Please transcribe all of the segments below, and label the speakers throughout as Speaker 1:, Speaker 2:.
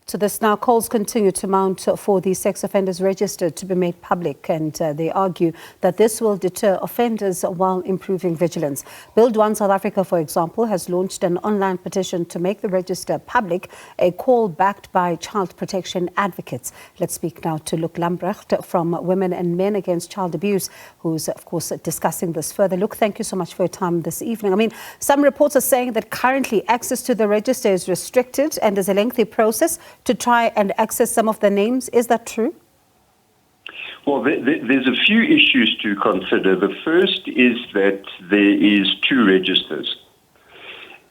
Speaker 1: To this now, calls continue to mount for the sex offenders register to be made public, and they argue that this will deter offenders while improving vigilance. Build One South Africa, for example, has launched an online petition to make the register public, a call backed by child protection advocates. Let's speak now to Lamprecht from Women and Men Against Child Abuse, who's, of course, discussing this further. Thank you so much for your time this evening. I mean, some reports are saying that currently access to the register is restricted and there's a lengthy process to try and access some of the names. Is that true?
Speaker 2: Well, there's a few issues to consider. The first is that there is two registers.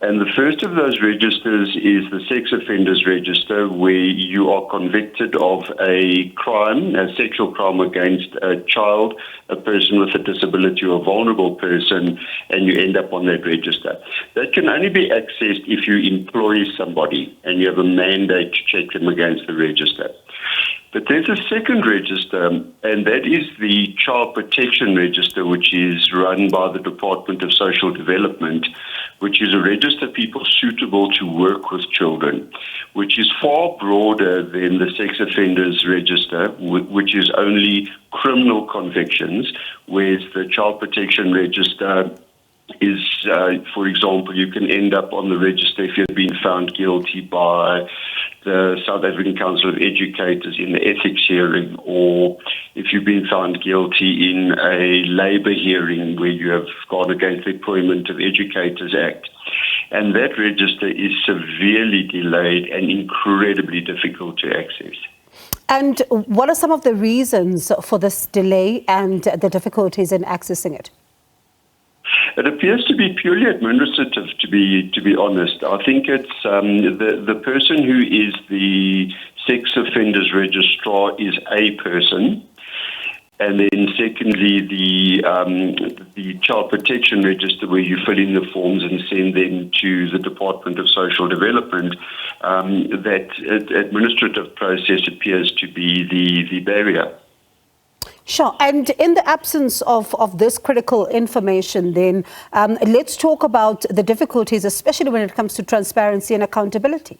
Speaker 2: And the first of those registers is the sex offenders register, where you are convicted of a crime, a sexual crime against a child, a person with a disability or a vulnerable person, and you end up on that register. That can only be accessed if you employ somebody and you have a mandate to check them against the register. But there's a second register, and that is the Child Protection Register, which is run by the Department of Social Development, which is a register of people suitable to work with children, which is far broader than the Sex Offenders Register, which is only criminal convictions, whereas the Child Protection Register is, for example, you can end up on the register if you've been found guilty by the South African Council of Educators in the ethics hearing, or if you've been found guilty in a labour hearing where you have gone against the Employment of Educators Act. And that register is severely delayed and incredibly difficult to access.
Speaker 1: And what are some of the reasons for this delay and the difficulties in accessing it?
Speaker 2: It appears to be purely administrative, to be honest. I think it's the person who is the sex offenders registrar is a person, and then secondly the child protection register, where you fill in the forms and send them to the Department of Social Development. That administrative process appears to be the barrier.
Speaker 1: Sure. And in the absence of this critical information, then let's talk about the difficulties, especially when it comes to transparency and accountability.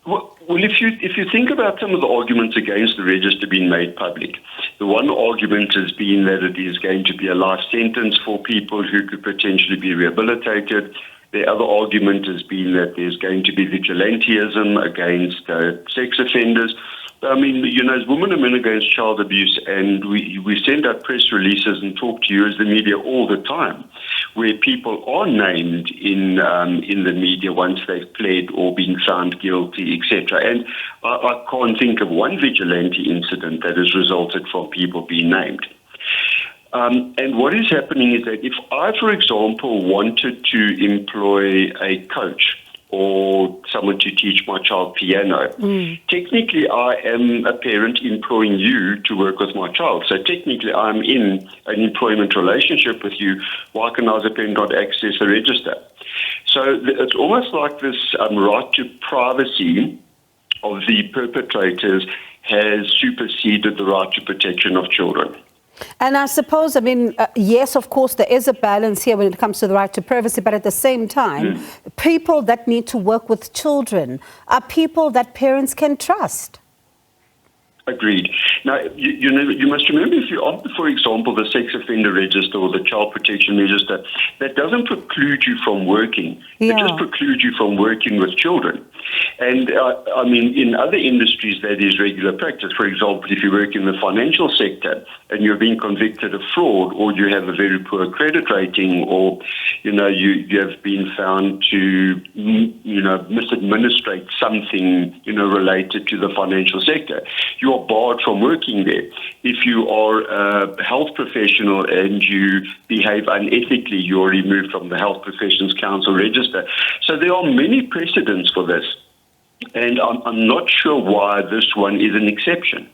Speaker 2: Well, if you think about some of the arguments against the register being made public, the one argument has been that it is going to be a life sentence for people who could potentially be rehabilitated. The other argument has been that there's going to be vigilantism against sex offenders. I mean, you know, as Women and Men Against Child Abuse, and we send out press releases and talk to you as the media all the time, where people are named in the media once they've pled or been found guilty, etc. And I can't think of one vigilante incident that has resulted from people being named. And what is happening is that if I, for example, wanted to employ a coach or someone to teach my child piano, technically I am a parent employing you to work with my child. So technically I'm in an employment relationship with you. Why can I as a parent not access the register? So it's almost like this right to privacy of the perpetrators has superseded the right to protection of children.
Speaker 1: And I suppose, I mean, yes, of course, there is a balance here when it comes to the right to privacy, but at the same time, people that need to work with children are people that parents can trust.
Speaker 2: Agreed. Now, you must remember, if you opt, for example, the sex offender register or the child protection register, that doesn't preclude you from working.
Speaker 1: Yeah.
Speaker 2: It just precludes you from working with children. And, I mean, in other industries, that is regular practice. For example, if you work in the financial sector and you're being convicted of fraud, or you have a very poor credit rating, or, you know, you have been found to, you know, misadministrate something, you know, related to the financial sector, you are barred from working there. If you are a health professional and you behave unethically, you're removed from the Health Professions Council register. So there are many precedents for this, and I'm not sure why this one is an exception.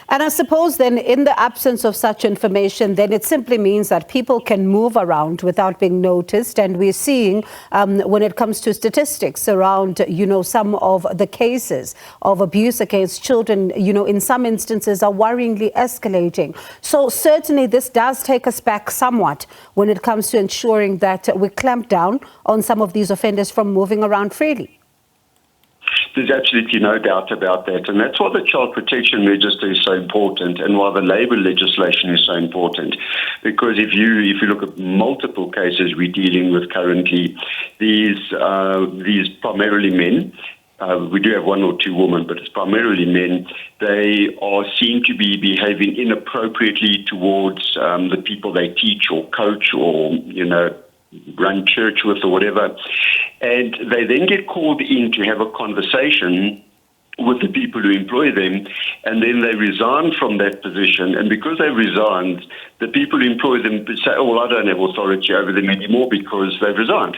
Speaker 1: And I suppose then, in the absence of such information, then it simply means that people can move around without being noticed. And we're seeing, when it comes to statistics around, you know, some of the cases of abuse against children, you know, in some instances are worryingly escalating. So certainly this does take us back somewhat when it comes to ensuring that we clamp down on some of these offenders from moving around freely.
Speaker 2: There's absolutely no doubt about that. And that's why the Child Protection Register is so important and why the labour legislation is so important. Because if you look at multiple cases we're dealing with currently, these primarily men, we do have one or two women, but it's primarily men. They are seen to be behaving inappropriately towards the people they teach or coach or, run church with or whatever. And they then get called in to have a conversation with the people who employ them, and then they resign from that position. And because they resigned, the people who employ them say, oh, well, I don't have authority over them anymore because they've resigned.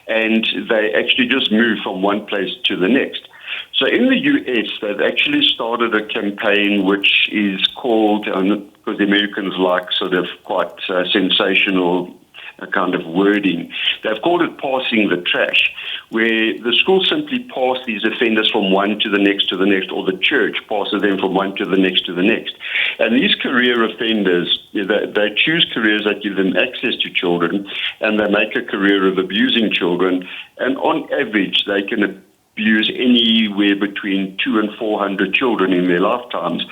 Speaker 2: And they actually just move from one place to the next. So in the US, they've actually started a campaign which is called, because the Americans like sort of quite sensational kind of wording, they've called it passing the trash, where the school simply pass these offenders from one to the next, or the church passes them from one to the next. And these career offenders, they choose careers that give them access to children, and they make a career of abusing children. And on average, they can abuse anywhere between 200 and 400 children in their lifetimes,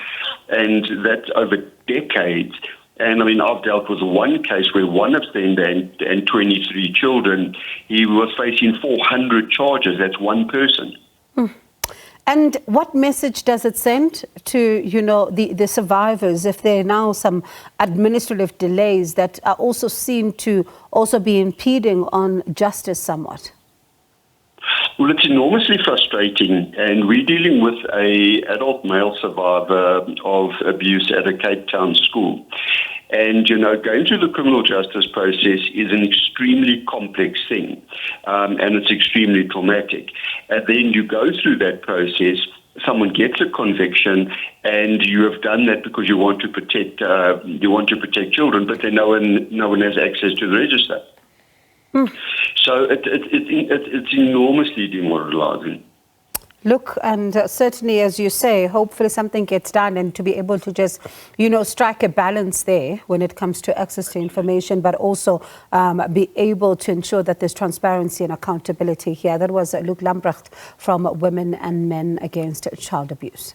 Speaker 2: and that's over decades. And I mean, I've dealt with one case where one offender and 23 children, he was facing 400 charges. That's one person.
Speaker 1: And what message does it send to, the survivors if there are now some administrative delays that are also seem to also be impeding on justice somewhat?
Speaker 2: Well, it's enormously frustrating, and we're dealing with an adult male survivor of abuse at a Cape Town school. And, going through the criminal justice process is an extremely complex thing, and it's extremely traumatic. And then you go through that process, someone gets a conviction, and you have done that because you want to protect children, but then no one has access to the register. So it's enormously demoralizing.
Speaker 1: Look, and certainly, as you say, hopefully something gets done, and to be able to just, strike a balance there when it comes to access to information, but also be able to ensure that there's transparency and accountability here. That was Lamprecht from Women and Men Against Child Abuse.